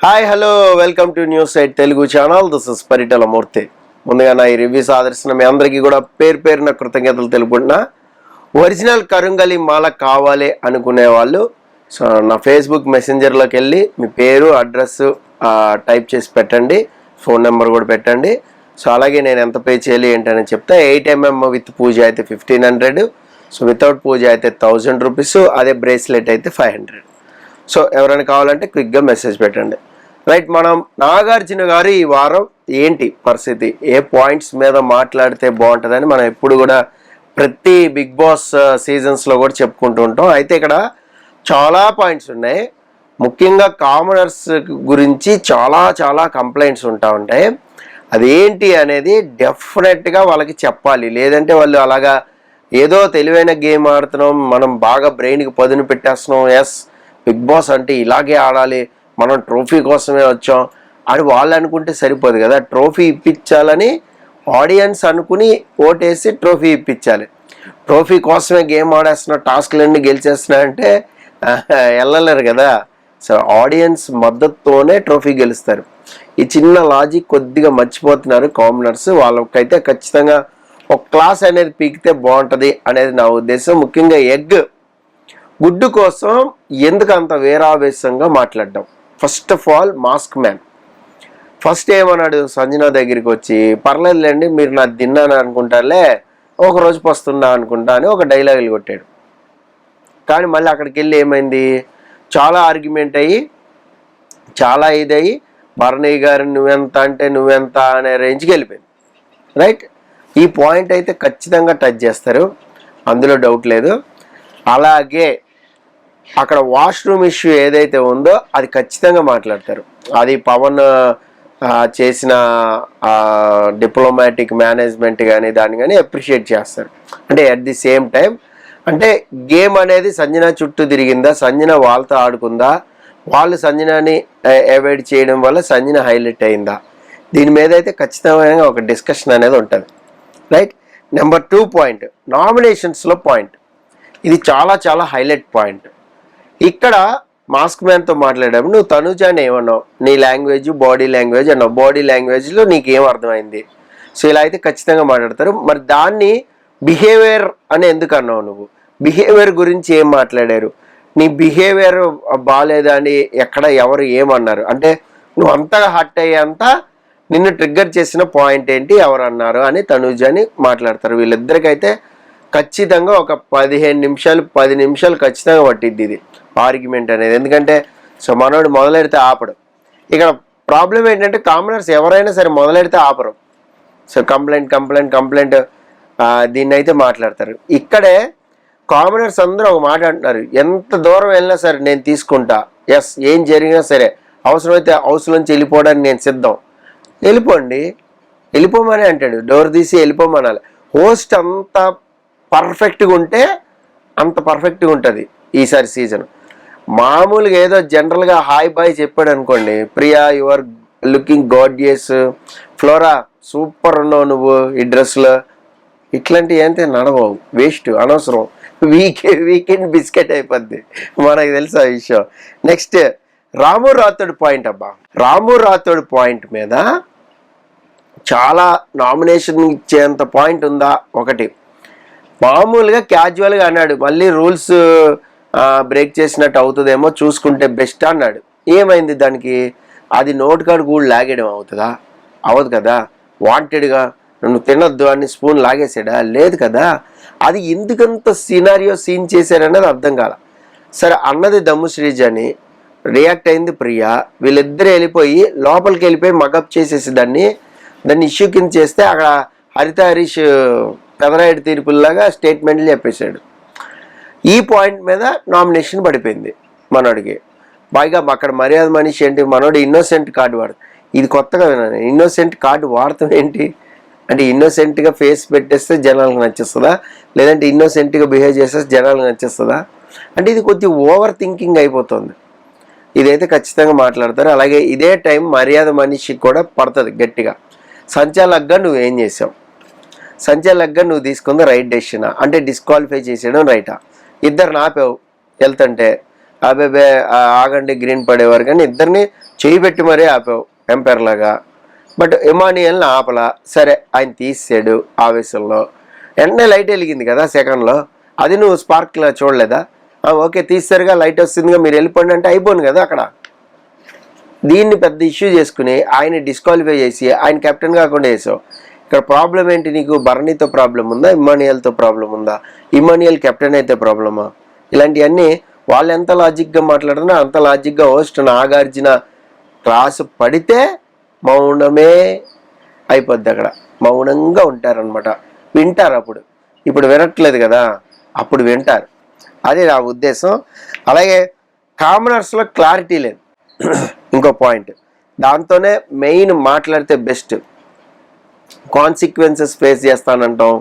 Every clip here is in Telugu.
Hi hello welcome to news site Telugu channel. This is Paritala Murthy. ముందుగా నా ఈ రివ్యూస్ ఆదర్శిస్తున్న మీ అందరికీ కూడా పేరున కృతజ్ఞతలు తెలుపుకుంటున్నా. ఒరిజినల్ కరుంగలి మాల కావాలి అనుకునే వాళ్ళు సో నా ఫేస్బుక్ మెసెంజర్లోకి వెళ్ళి మీ పేరు అడ్రస్ టైప్ చేసి పెట్టండి, ఫోన్ నెంబర్ కూడా పెట్టండి. సో అలాగే నేను ఎంత పే చేయాలి ఏంటని చెప్తే 8mm విత్ పూజ అయితే 1500, సో వితౌట్ పూజ అయితే 1000 రూపీస్, అదే బ్రేస్లెట్ అయితే 500. సో ఎవరైనా కావాలంటే క్విక్గా మెసేజ్ పెట్టండి. రైట్, మనం నాగార్జున గారు ఈ వారం ఏంటి పరిస్థితి, ఏ పాయింట్స్ మీద మాట్లాడితే బాగుంటుందని మనం ఎప్పుడు కూడా ప్రతి బిగ్ బాస్ సీజన్స్లో కూడా చెప్పుకుంటూ ఉంటాం. అయితే ఇక్కడ చాలా పాయింట్స్ ఉన్నాయి. ముఖ్యంగా కామనర్స్ గురించి చాలా కంప్లైంట్స్ ఉంటాయి. అదేంటి అనేది డెఫినెట్గా వాళ్ళకి చెప్పాలి. లేదంటే వాళ్ళు అలాగా ఏదో తెలివైన గేమ్ ఆడుతున్నాం, మనం బాగా బ్రెయిన్కి పదును పెట్టేస్తున్నాం, ఎస్ బిగ్ బాస్ అంటే ఇలాగే ఆడాలి, మనం ట్రోఫీ కోసమే వచ్చాం అని వాళ్ళు అనుకుంటే సరిపోదు కదా. ట్రోఫీ ఇప్పించాలని ఆడియన్స్ అనుకుని ఓటేసి ట్రోఫీ ఇప్పించాలి. ట్రోఫీ కోసమే గేమ్ ఆడేస్తున్నా, టాస్క్లన్నీ గెలిచేస్తున్నా అంటే వెళ్ళలేరు కదా. సో ఆడియన్స్ మద్దతుతోనే ట్రోఫీ గెలుస్తారు. ఈ చిన్న లాజిక్ కొద్దిగా మర్చిపోతున్నారు కామనర్స్. వాళ్ళకైతే ఖచ్చితంగా ఒక క్లాస్ అనేది పీకితే బాగుంటుంది అనేది నా ఉద్దేశం. ముఖ్యంగా గుడ్డు కోసం ఎందుకు అంత వేరావేశంగా మాట్లాడడం. First of all mask man first ఏమన్నాడు సంజన దగ్గరికి వచ్చి, పర్లేదులేండి మీరు నాకు తిన్నాను అనుకుంటారులే, ఒకరోజు వస్తున్నా అనుకుంటా అని ఒక డైలాగులు కొట్టాడు. కానీ మళ్ళీ అక్కడికి వెళ్ళి ఏమైంది, చాలా ఆర్గ్యుమెంట్ అయ్యి చాలా ఇదయ్యి భరణి గారు నువ్వెంత అంటే నువ్వెంత అనే రేంజ్కి వెళ్ళిపోయింది. రైట్, ఈ పాయింట్ అయితే ఖచ్చితంగా టచ్ చేస్తారు, అందులో డౌట్ లేదు. అలాగే అక్కడ వాష్రూమ్ ఇష్యూ ఏదైతే ఉందో అది ఖచ్చితంగా మాట్లాడతారు. అది పవన్ చేసిన డిప్లొమాటిక్ మేనేజ్మెంట్ కానీ దాన్ని కానీ అప్రిషియేట్ చేస్తారు. అంటే అట్ ది సేమ్ టైం అంటే గేమ్ అనేది సంజన చుట్టూ తిరిగిందా, సంజన వాళ్ళతో ఆడుకుందా, వాళ్ళు సంజనాని అవాయిడ్ చేయడం వల్ల సంజన హైలైట్ అయిందా, దీని మీద అయితే ఖచ్చితంగా ఒక డిస్కషన్ అనేది ఉంటుంది. రైట్, నెంబర్ 2 పాయింట్ నామినేషన్స్లో పాయింట్. ఇది చాలా హైలైట్ పాయింట్. ఇక్కడ మాస్క్ మ్యాన్తో మాట్లాడేటప్పుడు నువ్వు తనుజాని ఏమన్నావు, నీ లాంగ్వేజ్ బాడీ లాంగ్వేజ్ అన్నావు, బాడీ లాంగ్వేజ్లో నీకేం అర్థమైంది. సో ఇలా అయితే ఖచ్చితంగా మాట్లాడతారు. మరి దాన్ని బిహేవియర్ అని ఎందుకు అన్నావు, నువ్వు బిహేవియర్ గురించి ఏం మాట్లాడారు, నీ బిహేవియర్ బాగాలేదా అని ఎక్కడ ఎవరు ఏమన్నారు, అంటే నువ్వు అంతగా హర్ట్ అయ్యేంత నిన్ను ట్రిగ్గర్ చేసిన పాయింట్ ఏంటి, ఎవరు అన్నారు అని తనుజాని మాట్లాడతారు. వీళ్ళిద్దరికైతే ఖచ్చితంగా ఒక 15 నిమిషాలు 10 నిమిషాలు ఖచ్చితంగా పట్టిద్ది ఇది ఆర్గ్యుమెంట్ అనేది. ఎందుకంటే సో మనోడు మొదలెడితే ఆపడు. ఇక్కడ ప్రాబ్లం ఏంటంటే కామనర్స్ ఎవరైనా సరే మొదలెడితే ఆపరు. సో కంప్లైంట్ దీన్ని అయితే మాట్లాడతారు. ఇక్కడే కామనర్స్ అందరూ ఒక మాట అంటున్నారు, ఎంత దూరం వెళ్ళినా సరే నేను తీసుకుంటా, ఎస్ ఏం జరిగినా సరే అవసరమైతే హౌస్ నుంచి వెళ్ళిపోవడానికి నేను సిద్ధం. వెళ్ళిపోమని అంటాడు, డోర్ తీసి వెళ్ళిపోమనాలి. హోస్ట్ అంత పర్ఫెక్ట్గా ఉంటే అంత పర్ఫెక్ట్గా ఉంటుంది ఈసారి సీజన్. మామూలుగా ఏదో జనరల్గా హాయ్ బాయ్ చెప్పాడు అనుకోండి, Priya your looking gorgeous, flora super ఉన్నావు నువ్వు ఈ డ్రెస్లో, ఇట్లాంటివి అయితే నడవవు, వేస్ట్, అనవసరం, వీకెండ్ బిస్కెట్ అయిపోద్ది, మనకు తెలుసు ఆ విషయం. నెక్స్ట్ రాము రాథోడ్ పాయింట్. అబ్బా, రాము రాథోడ్ పాయింట్ మీద చాలా నామినేషన్ ఇచ్చేంత పాయింట్ ఉందా. ఒకటి మామూలుగా క్యాజువల్గా అన్నాడు, మళ్ళీ రూల్స్ బ్రేక్ చేసినట్టు అవుతుందేమో చూసుకుంటే బెస్ట్ అన్నాడు. ఏమైంది దానికి, అది నోట్ కార్డు కూడా లాగేయడం అవుతుందా, అవ్వదు కదా. వాంటెడ్గా నువ్వు తినొద్దు అని స్పూన్ లాగేసాడా, లేదు కదా. అది ఎందుకంత సీన్ చేశారనేది అర్థం కాల. సరే అన్నది దమ్ము శ్రీజ్ అని రియాక్ట్ అయింది ప్రియా, వీళ్ళిద్దరూ వెళ్ళిపోయి లోపలికి వెళ్ళిపోయి మగప్ చేసేసి దాన్ని ఇష్యూ కింద చేస్తే అక్కడ హరిత హరీష్ పెదరాయుడు తీర్పుల్లాగా స్టేట్మెంట్లు చెప్పేశాడు. ఈ పాయింట్ మీద నామినేషన్ పడిపోయింది మనోడికి. పైగా అక్కడ మర్యాద మనిషి ఏంటి, మనోడు ఇన్నోసెంట్ కార్డు వాడతాం, ఇది కొత్తగా విన్నాను, ఇన్నోసెంట్ కార్డు వాడతాం ఏంటి అంటే ఇన్నోసెంట్గా ఫేస్ పెట్టేస్తే జనాలకు నచ్చేస్తుందా, లేదంటే ఇన్నోసెంట్గా బిహేవ్ చేస్తే జనాలకు నచ్చేస్తుందా అంటే ఇది కొద్దిగా ఓవర్ థింకింగ్ అయిపోతుంది. ఇదైతే ఖచ్చితంగా మాట్లాడతారు. అలాగే ఇదే టైం మర్యాద మనిషికి కూడా పడుతుంది గట్టిగా. సంచాలక్గా నువ్వేం చేసావు, సంచాలక్గా నువ్వు తీసుకుంది రైట్ డెసిషనా అంటే డిస్క్వాలిఫై చేసేయడం రైటా, ఇద్దరు నాపావు వెళ్తుంటే అబ్బాబే ఆగండి గ్రీన్ పడేవారు, కానీ ఇద్దరిని చేయి పెట్టి మరీ ఆపావు ఎంపైర్ లాగా. బట్ ఇమానియల్ని ఆపలా. సరే ఆయన తీసాడు ఆవేశంలో, వెంటనే లైట్ వెలిగింది కదా సెకండ్లో. అది నువ్వు స్పార్క్లో చూడలేదా? ఓకే తీస్తారుగా, లైట్ వస్తుందిగా, మీరు వెళ్ళిపోండి అంటే అయిపోను కదా అక్కడ. దీన్ని పెద్ద ఇష్యూ చేసుకుని ఆయన డిస్క్వాలిఫై చేసి ఆయన కెప్టెన్ కాకుండా వేసావు. ఇక్కడ ప్రాబ్లం ఏంటి నీకు? బర్నీతో ప్రాబ్లం ఉందా, ఇమానియల్తో ప్రాబ్లం ఉందా? ఇమానియల్ కెప్టెన్ అయితే ప్రాబ్లమా? ఇలాంటివన్నీ వాళ్ళు ఎంత లాజిక్గా మాట్లాడుతున్నా అంత లాజిక్గా హోస్ట్ నాగార్జున క్లాసు పడితే మౌనమే అయిపోద్ది. అక్కడ మౌనంగా ఉంటారనమాట, వింటారు. ఇప్పుడు వినట్లేదు కదా, అప్పుడు వింటారు. అది నా ఉద్దేశం. అలాగే కామనర్స్లో క్లారిటీ లేదు, ఇంకో పాయింట్. దాంతోనే మెయిన్ మాట్లాడితే బెస్ట్. Consequences face చేస్తానంటాం.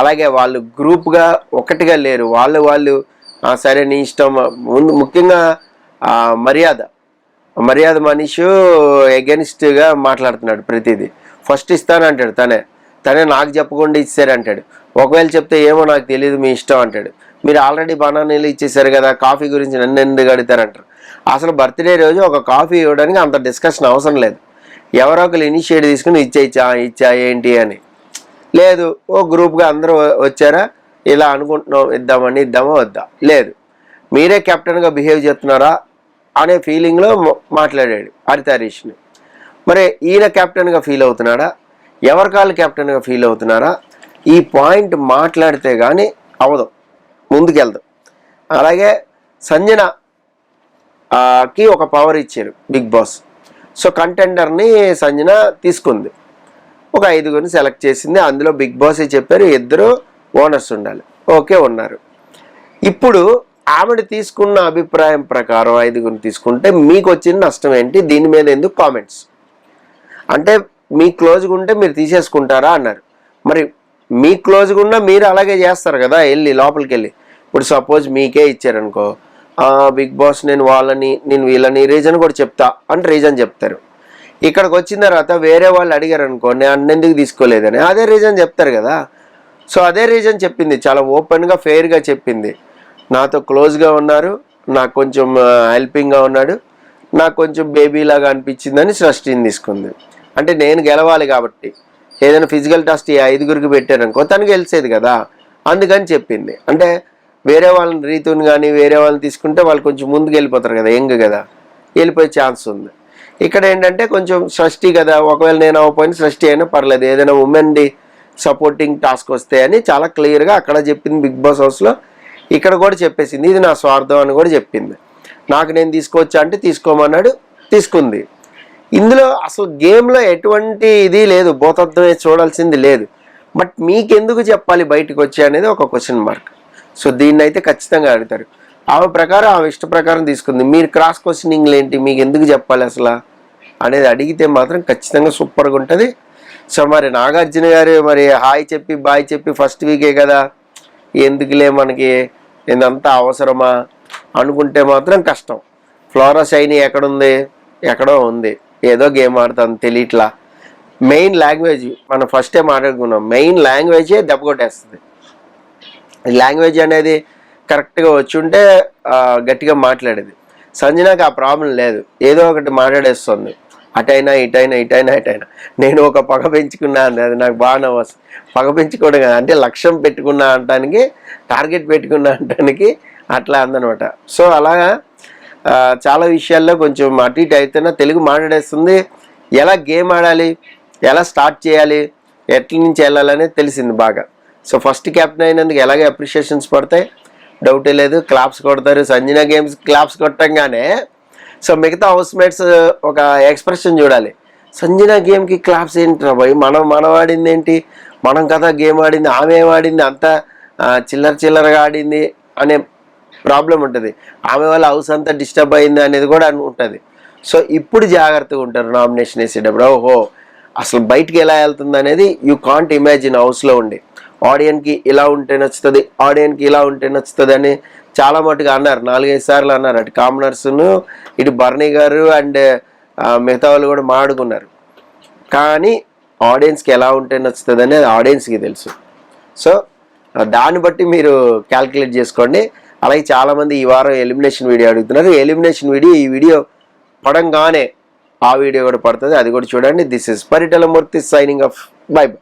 అలాగే వాళ్ళు గ్రూప్గా ఒకటిగా లేరు, వాళ్ళు సరే నీ ఇష్టం. ముందు ముఖ్యంగా మర్యాద మనిషి ఎగెనిస్ట్గా మాట్లాడుతున్నాడు ప్రతిదీ. ఫస్ట్ ఇస్తానంటాడు, తనే నాకు చెప్పకుండా ఇచ్చారంటాడు. ఒకవేళ చెప్తే ఏమో నాకు తెలియదు మీ ఇష్టం అంటాడు. మీరు ఆల్రెడీ బనానాలు ఇచ్చేసారు కదా, కాఫీ గురించి నన్ను ఎందుకు అడుగుతారంటారు. అసలు బర్త్డే రోజు ఒక కాఫీ ఇవ్వడానికి అంత డిస్కషన్ అవసరం లేదు. ఎవరో ఒకరు ఇనిషియేటివ్ తీసుకుని ఇచ్చా ఏంటి అని లేదు. ఓ గ్రూప్గా అందరూ వచ్చారా, ఇలా అనుకుంటున్నాం, ఇద్దామా వద్దా, లేదు మీరే కెప్టెన్గా బిహేవ్ చేస్తున్నారా అనే ఫీలింగ్లో మాట్లాడాడు హరితరీష్ని. మరి ఈయన కెప్టెన్గా ఫీల్ అవుతున్నాడా, ఎవరికాళ్ళు కెప్టెన్గా ఫీల్ అవుతున్నారా? ఈ పాయింట్ మాట్లాడితే కానీ అవదు, ముందుకెళ్దాం. అలాగే సంజనకి ఒక పవర్ ఇచ్చారు బిగ్ బాస్. సో కంటెండర్ని సంజన తీసుకుంది, ఒక 5గురిని సెలెక్ట్ చేసింది. అందులో బిగ్ బాస్ చెప్పారు 2 ఓనర్స్ ఉండాలి, ఓకే ఉన్నారు. ఇప్పుడు ఆవిడ తీసుకున్న అభిప్రాయం ప్రకారం 5గురిని తీసుకుంటే మీకు వచ్చిన నష్టం ఏంటి, దీని మీద ఎందుకు కామెంట్స్ అంటే మీ క్లోజ్గా ఉంటే మీరు తీసేసుకుంటారా అన్నారు. మరి మీ క్లోజ్గా ఉన్నా మీరు అలాగే చేస్తారు కదా, వెళ్ళి లోపలికి వెళ్ళి. ఇప్పుడు సపోజ్ మీకే ఇచ్చారనుకో, బిగ్ బాస్ నేను వీళ్ళని రీజన్ కూడా చెప్తా అంటే రీజన్ చెప్తారు. ఇక్కడికి వచ్చిన తర్వాత వేరే వాళ్ళు అడిగారు అనుకో, నేను అన్నెందుకు తీసుకోలేదని అదే రీజన్ చెప్తారు కదా. సో అదే రీజన్ చెప్పింది, చాలా ఓపెన్గా ఫెయిర్గా చెప్పింది. నాతో క్లోజ్గా ఉన్నారు, నాకు కొంచెం హెల్పింగ్గా ఉన్నాడు, నాకు కొంచెం బేబీలాగా అనిపించిందని సృష్టిని తీసుకుంది. అంటే నేను గెలవాలి కాబట్టి ఏదైనా ఫిజికల్ టెస్ట్ 5గురికి పెట్టారనుకో తను గెలిచేది కదా, అందుకని చెప్పింది. అంటే వేరే వాళ్ళని రీతుని కానీ వేరే వాళ్ళని తీసుకుంటే వాళ్ళు కొంచెం ముందుకు వెళ్ళిపోతారు కదా, యంగ్ కదా, వెళ్ళిపోయే ఛాన్స్ ఉంది. ఇక్కడ ఏంటంటే కొంచెం సృష్టి కదా, ఒకవేళ నేను అవ్వకపోయినా సృష్టి అయినా పర్లేదు, ఏదైనా ఉమెన్ది సపోర్టింగ్ టాస్క్ వస్తే అని చాలా క్లియర్గా అక్కడ చెప్పింది బిగ్ బాస్ హౌస్లో. ఇక్కడ కూడా చెప్పేసింది ఇది నా స్వార్థం అని కూడా చెప్పింది. నాకు నేను తీసుకోవచ్చా అంటే తీసుకోమన్నాడు, తీసుకుంది. ఇందులో అసలు గేమ్లో ఎటువంటి ఇది లేదు, భూతత్వమే చూడాల్సింది లేదు. బట్ మీకెందుకు చెప్పాలి బయటకు వచ్చి అనేది ఒక క్వశ్చన్ మార్క్. సో దీన్ని అయితే ఖచ్చితంగా అడుగుతారు. ఆమె ప్రకారం ఆమె ఇష్ట ప్రకారం తీసుకుంది. మీరు క్రాస్ క్వశ్చనింగ్లు ఏంటి, మీకు ఎందుకు చెప్పాలి అసలు అనేది అడిగితే మాత్రం ఖచ్చితంగా సూపర్గా ఉంటుంది. సో మరి నాగార్జున గారు మరి హాయ్ చెప్పి బాయ్ చెప్పి ఫస్ట్ వీకే కదా, ఎందుకులే మనకి ఇదంతా అవసరమా అనుకుంటే మాత్రం కష్టం. ఫ్లోరా షైనీ ఎక్కడుంది, ఎక్కడో ఉంది, ఏదో గేమ్ ఆడుతుంది తెలియట్లా. మెయిన్ లాంగ్వేజ్ మనం ఫస్టే మాట్లాడుకున్నాం, మెయిన్ లాంగ్వేజే దెబ్బ కొట్టేస్తుంది. లాంగ్వేజ్ అనేది కరెక్ట్గా వచ్చి ఉంటే గట్టిగా మాట్లాడేది. సంజనకు ఆ ప్రాబ్లం లేదు, ఏదో ఒకటి మాట్లాడేస్తుంది, అటైనా ఇటైనా. నేను ఒక పగ పెంచుకున్నా అని, అది నాకు బాగా నవ్వొస్తుంది. పగ పెంచుకోవడం కదా, అంటే లక్ష్యం పెట్టుకున్నా అంటానికి, టార్గెట్ పెట్టుకున్నా అంటానికి అట్లా అందనమాట. సో అలాగా చాలా విషయాల్లో కొంచెం అటు ఇటు అయితేనే తెలుగు మాట్లాడేస్తుంది. ఎలా గేమ్ ఆడాలి, ఎలా స్టార్ట్ చేయాలి, ఎట్ల నుంచి వెళ్ళాలనేది తెలిసింది బాగా. సో ఫస్ట్ క్యాప్టెన్ అయినందుకు ఎలాగే అప్రిషియేషన్స్ పడతాయి, డౌటే లేదు. క్లాప్స్ కొడతారు. సంజన గేమ్స్ క్లాప్స్ కొట్టంగానే సో మిగతా హౌస్ మేట్స్ ఒక ఎక్స్ప్రెషన్ చూడాలి, సంజన గేమ్కి క్లాప్స్ ఏంటి బాయ్, మనం ఆడింది ఏంటి, మనం కదా గేమ్ ఆడింది, ఆమె ఏం ఆడింది, అంతా చిల్లరగా ఆడింది అనే ప్రాబ్లం ఉంటుంది. ఆమె వల్ల హౌస్ అంతా డిస్టర్బ్ అయింది అనేది కూడా ఉంటుంది. సో ఇప్పుడు జాగ్రత్తగా ఉంటారు నామినేషన్ వేసేటప్పుడు. ఓహో అసలు బయటికి ఎలా వెళ్తుంది అనేది యూ కాంట్ ఇమాజిన్. హౌస్లో ఉండి ఆడియన్కి ఇలా ఉంటే నచ్చుతుంది, ఆడియన్కి ఇలా ఉంటే నచ్చుతుంది అని చాలా మటుగా అన్నారు, 4-5 సార్లు అన్నారు. అటు కామనర్స్ను, ఇటు బర్నీ గారు అండ్ మిగతా వాళ్ళు కూడా మాడుకున్నారు. కానీ ఆడియన్స్కి ఎలా ఉంటే నచ్చుతుంది అనేది ఆడియన్స్కి తెలుసు. సో దాన్ని బట్టి మీరు క్యాల్కులేట్ చేసుకోండి. అలాగే చాలామంది ఈ వారం ఎలిమినేషన్ వీడియో అడుగుతున్నారు. ఎలిమినేషన్ వీడియో ఈ వీడియో పడంగానే ఆ వీడియో కూడా పడుతుంది, అది కూడా చూడండి. This is Paritala Murthy signing off. By by.